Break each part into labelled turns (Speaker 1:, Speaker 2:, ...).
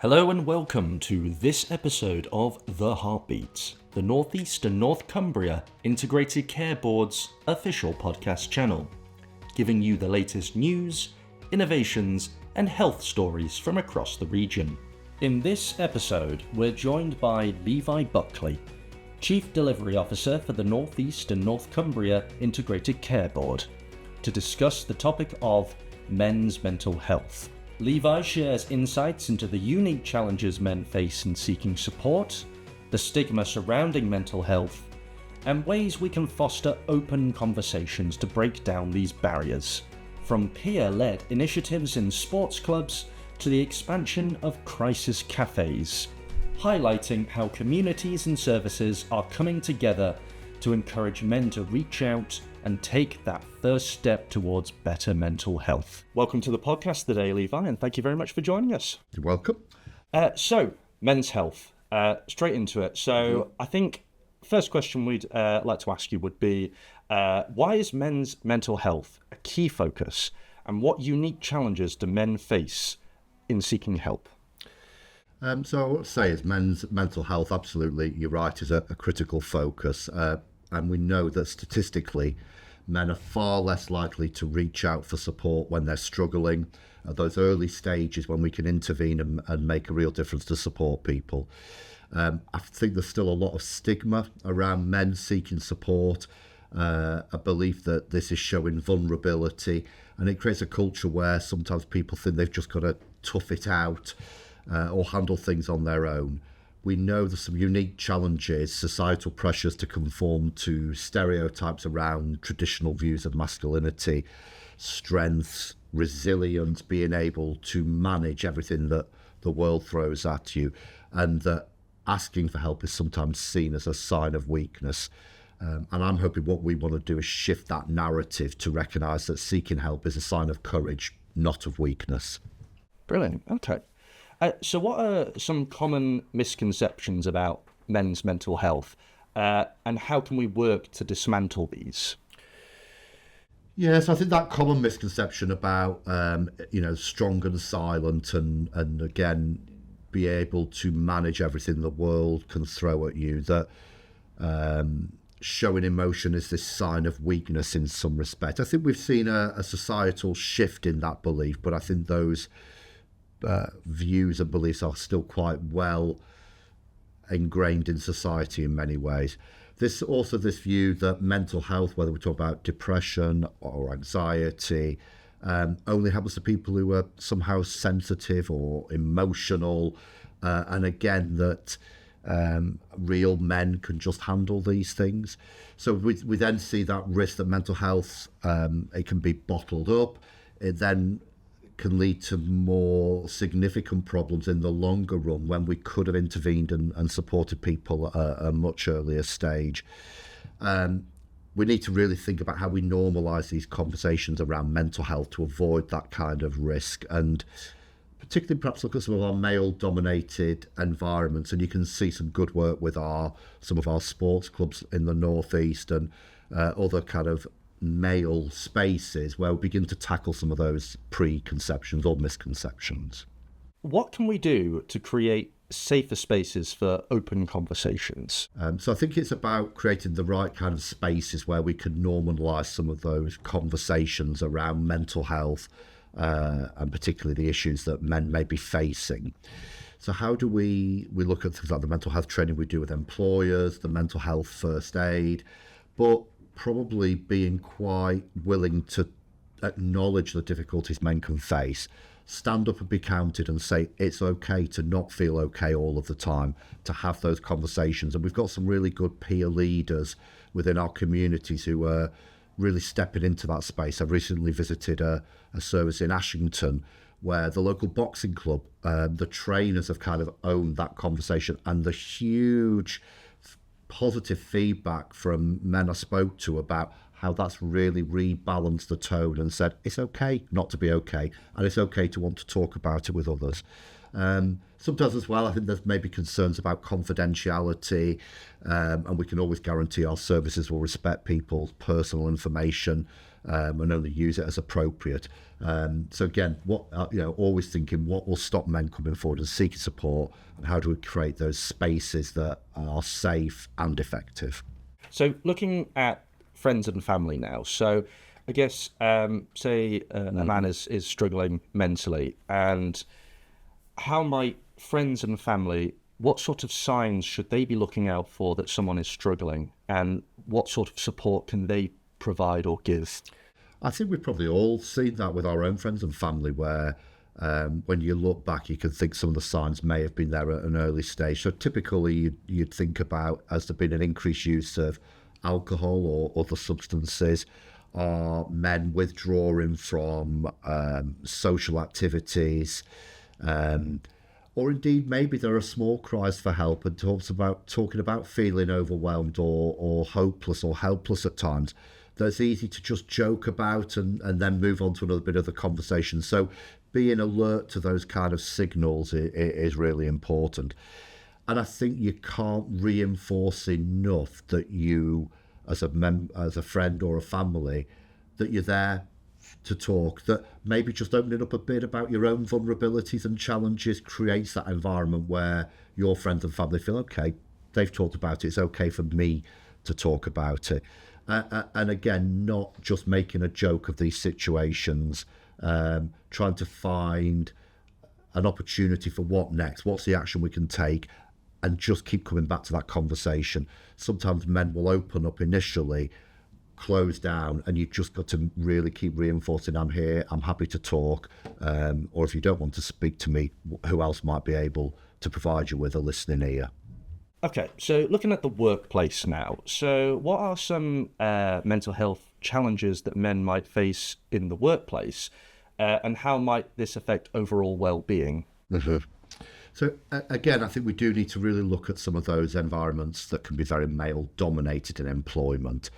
Speaker 1: Hello and welcome to this episode of The Heartbeats, the North East and North Cumbria Integrated Care Board's official podcast channel, giving you the latest news, innovations and health stories from across the region. In this episode, we're joined by Levi Buckley, Chief Delivery Officer for the North East and North Cumbria Integrated Care Board, to discuss the topic of men's mental health. Levi shares insights into the unique challenges men face in seeking support, the stigma surrounding mental health, and ways we can foster open conversations to break down these barriers, from peer-led initiatives in sports clubs to the expansion of crisis cafes, highlighting how communities and services are coming together to encourage men to reach out and take that first step towards better mental health. Welcome to the podcast today, Levi, and thank you very much for joining us.
Speaker 2: You're welcome.
Speaker 1: So, men's health, straight into it. So, I think first question we'd like to ask you would be, why is men's mental health a key focus, and what unique challenges do men face in seeking help?
Speaker 2: So I would say is men's mental health, absolutely, you're right, is a critical focus. And we know that statistically, men are far less likely to reach out for support when they're struggling at those early stages when we can intervene and make a real difference to support people. I think there's still a lot of stigma around men seeking support, a belief that this is showing vulnerability, and it creates a culture where sometimes people think they've just got to tough it out or handle things on their own. We know there's some unique challenges, societal pressures to conform to stereotypes around traditional views of masculinity, strengths, resilience, being able to manage everything that the world throws at you, and that asking for help is sometimes seen as a sign of weakness. And I'm hoping what we want to do is shift that narrative to recognise that seeking help is a sign of courage, not of weakness.
Speaker 1: Brilliant. Okay. So what are some common misconceptions about men's mental health, and how can we work to dismantle these?
Speaker 2: Yes, I think that common misconception about, strong and silent and again, be able to manage everything the world can throw at you, that showing emotion is this sign of weakness in some respect. I think we've seen a societal shift in that belief, but I think those views and beliefs are still quite well ingrained in society in many ways. This view that mental health, whether we talk about depression or anxiety, only happens to people who are somehow sensitive or emotional, and again that real men can just handle these things. So we then see that risk that mental health, it can be bottled up. It then can lead to more significant problems in the longer run when we could have intervened and supported people at a much earlier stage. We need to really think about how we normalise these conversations around mental health to avoid that kind of risk, and particularly perhaps look at some of our male-dominated environments, and you can see some good work with some of our sports clubs in the North East and other kind of male spaces where we begin to tackle some of those preconceptions or misconceptions.
Speaker 1: What can we do to create safer spaces for open conversations?
Speaker 2: So I think it's about creating the right kind of spaces where we can normalise some of those conversations around mental health, and particularly the issues that men may be facing. So how do we look at things like the mental health training we do with employers, the mental health first aid, but probably being quite willing to acknowledge the difficulties men can face, stand up and be counted and say it's okay to not feel okay all of the time, to have those conversations. And we've got some really good peer leaders within our communities who are really stepping into that space. I've recently visited a service in Ashington where the local boxing club, the trainers have kind of owned that conversation, and the huge positive feedback from men I spoke to about how that's really rebalanced the tone and said it's okay not to be okay, and it's okay to want to talk about it with others. Sometimes as well, I think there's maybe concerns about confidentiality, and we can always guarantee our services will respect people's personal information and only use it as appropriate. So again, always thinking what will stop men coming forward and seeking support, and how do we create those spaces that are safe and effective.
Speaker 1: So looking at friends and family now, so I guess say a man is struggling mentally, and how might friends and family, what sort of signs should they be looking out for that someone is struggling, and what sort of support can they provide or give?
Speaker 2: I think we've probably all seen that with our own friends and family, where when you look back, you can think some of the signs may have been there at an early stage. So typically you'd think about, has there been an increased use of alcohol or other substances? Are men withdrawing from social activities? Or indeed, maybe there are small cries for help and talking about feeling overwhelmed or hopeless or helpless at times. That's easy to just joke about and then move on to another bit of the conversation. So being alert to those kind of signals is really important. And I think you can't reinforce enough that you, as a friend or a family, that you're there to talk, that maybe just opening up a bit about your own vulnerabilities and challenges creates that environment where your friends and family feel, okay, they've talked about it, it's okay for me to talk about it. And again, not just making a joke of these situations, trying to find an opportunity for what next, what's the action we can take, and just keep coming back to that conversation. Sometimes men will open up initially, close down, and you've just got to really keep reinforcing, I'm here, I'm happy to talk, or if you don't want to speak to me, who else might be able to provide you with a listening ear?
Speaker 1: Okay, so looking at the workplace now, so what are some mental health challenges that men might face in the workplace, and how might this affect overall well-being?
Speaker 2: Mm-hmm. So again, I think we do need to really look at some of those environments that can be very male-dominated in employment,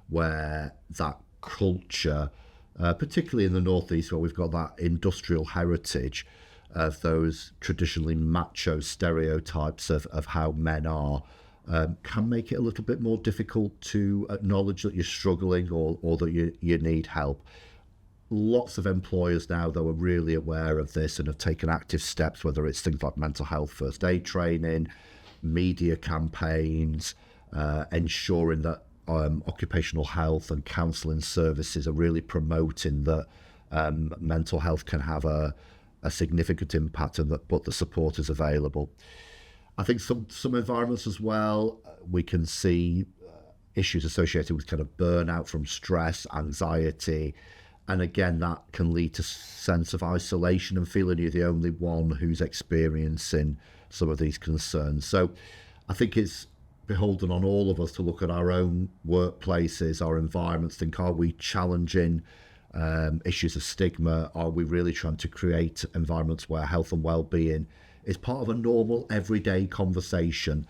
Speaker 2: where that culture, particularly in the Northeast, where we've got that industrial heritage of those traditionally macho stereotypes of how men are, can make it a little bit more difficult to acknowledge that you're struggling or that you need help. Lots of employers now, though, are really aware of this and have taken active steps, whether it's things like mental health first aid training, media campaigns, ensuring that occupational health and counselling services are really promoting that mental health can have a significant impact and but the support is available. I think some environments as well, we can see issues associated with kind of burnout from stress, anxiety, and again, that can lead to sense of isolation and feeling you're the only one who's experiencing some of these concerns. So I think it's beholden on all of us to look at our own workplaces, our environments, think, are we challenging issues of stigma? Are we really trying to create environments where health and well-being is part of a normal everyday conversation,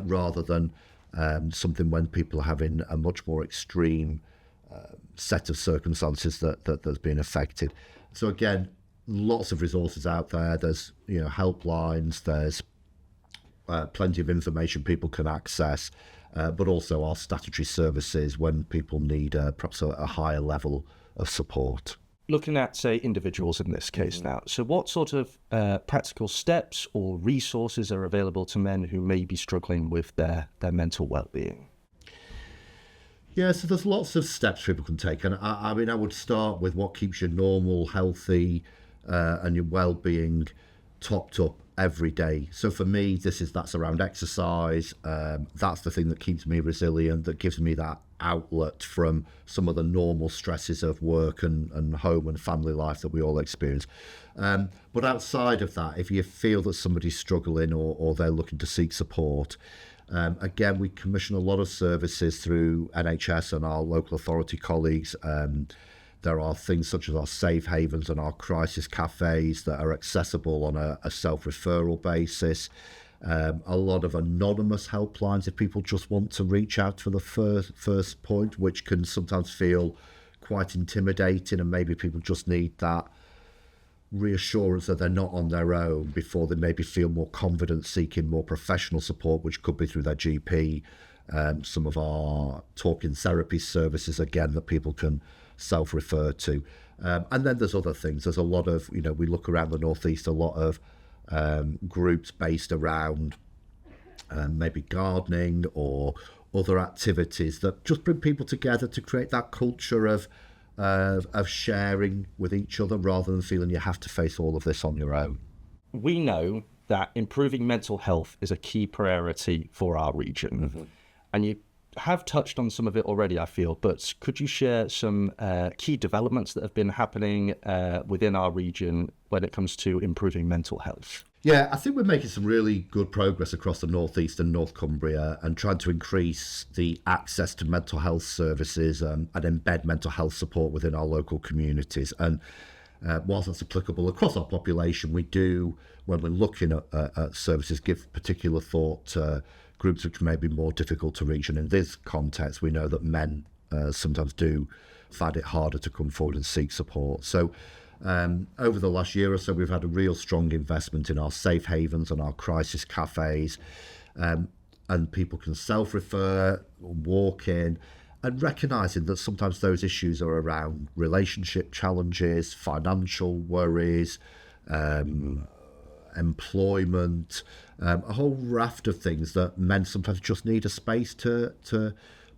Speaker 2: rather than something when people are having a much more extreme set of circumstances that's been affected. So again, lots of resources out there. There's helplines, there's plenty of information people can access, but also our statutory services when people need perhaps a higher level of support.
Speaker 1: Looking at, say, individuals in this case now, so what sort of practical steps or resources are available to men who may be struggling with their mental well-being?
Speaker 2: Yeah, so there's lots of steps people can take. And I mean, I would start with what keeps you normal, healthy, and your well-being topped up every day. So for me, that's around exercise. That's the thing that keeps me resilient, that gives me that outlet from some of the normal stresses of work and home and family life that we all experience. But outside of that, if you feel that somebody's struggling or they're looking to seek support, again, we commission a lot of services through NHS and our local authority colleagues. There are things such as our safe havens and our crisis cafes that are accessible on a self-referral basis. A lot of anonymous helplines if people just want to reach out for the first point, which can sometimes feel quite intimidating, and maybe people just need that reassurance that they're not on their own before they maybe feel more confident seeking more professional support, which could be through their GP. Some of our talking therapy services, again, that people can self-refer to. And then there's other things. There's a lot of, we look around the Northeast, a lot of groups based around maybe gardening or other activities that just bring people together to create that culture of sharing with each other rather than feeling you have to face all of this on your own.
Speaker 1: We know that improving mental health is a key priority for our region. Mm-hmm. And you have touched on some of it already, I feel, but could you share some key developments that have been happening within our region when it comes to improving mental health?
Speaker 2: Yeah, I think we're making some really good progress across the Northeast and North Cumbria and trying to increase the access to mental health services and embed mental health support within our local communities. And whilst that's applicable across our population, we do, when we're looking at services, give particular thought to groups which may be more difficult to reach. And in this context, we know that men sometimes do find it harder to come forward and seek support. So over the last year or so, we've had a real strong investment in our safe havens and our crisis cafes, and people can self-refer, walk in, and recognising that sometimes those issues are around relationship challenges, financial worries, employment, a whole raft of things that men sometimes just need a space to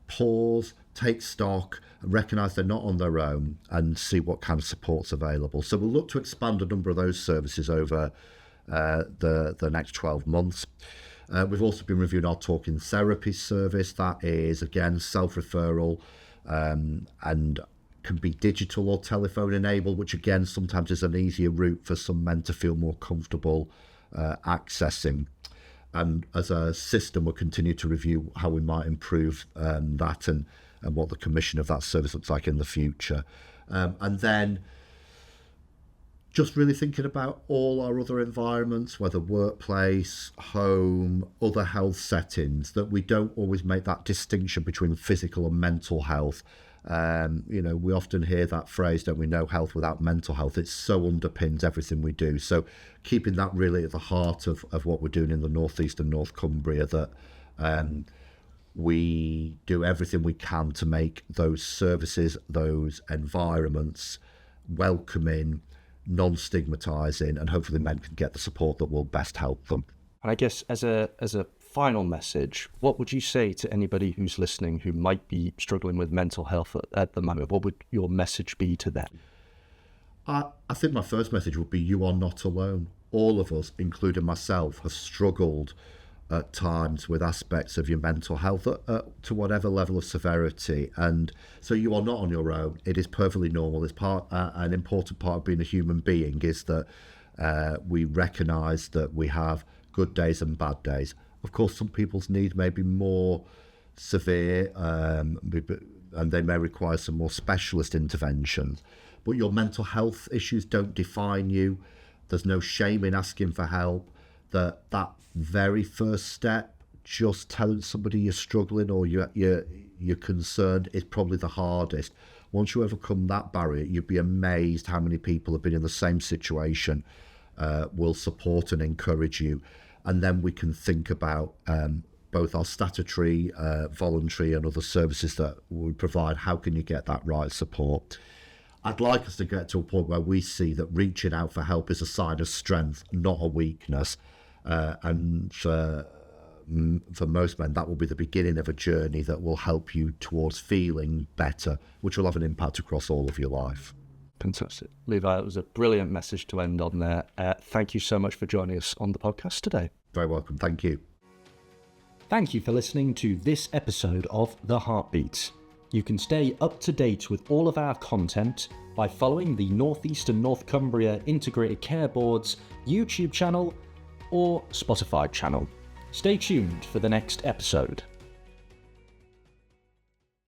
Speaker 2: pause, take stock, recognise they're not on their own, and see what kind of support's available. So we'll look to expand a number of those services over the next 12 months. We've also been reviewing our talking therapy service. That is, again, self-referral and can be digital or telephone enabled, which again sometimes is an easier route for some men to feel more comfortable accessing. And as a system, we'll continue to review how we might improve that and what the commission of that service looks like in the future. And then just really thinking about all our other environments, whether workplace, home, other health settings, that we don't always make that distinction between physical and mental health. We often hear that phrase, don't we, no health without mental health. It so underpins everything we do. So keeping that really at the heart of what we're doing in the Northeast and North Cumbria, that we do everything we can to make those services, those environments welcoming, non-stigmatising, and hopefully men can get the support that will best help them.
Speaker 1: And I guess as a final message, what would you say to anybody who's listening who might be struggling with mental health at the moment? What would your message be to them?
Speaker 2: I think my first message would be you are not alone. All of us, including myself, have struggled at times with aspects of your mental health to whatever level of severity. And so you are not on your own. It is perfectly normal. It's an important part of being a human being is that we recognise that we have good days and bad days. Of course, some people's needs may be more severe and they may require some more specialist interventions. But your mental health issues don't define you. There's no shame in asking for help. That very first step, just telling somebody you're struggling or you're concerned, is probably the hardest. Once you overcome that barrier, you'd be amazed how many people have been in the same situation, will support and encourage you. And then we can think about both our statutory, voluntary and other services that we provide. How can you get that right support? I'd like us to get to a point where we see that reaching out for help is a sign of strength, not a weakness. And for most men, that will be the beginning of a journey that will help you towards feeling better, which will have an impact across all of your life.
Speaker 1: Fantastic. Levi, it was a brilliant message to end on there. Thank you so much for joining us on the podcast today.
Speaker 2: Very welcome. Thank you.
Speaker 1: Thank you for listening to this episode of The Heartbeats. You can stay up to date with all of our content by following the Northeast and North Cumbria Integrated Care Board's YouTube channel or Spotify channel. Stay tuned for the next episode.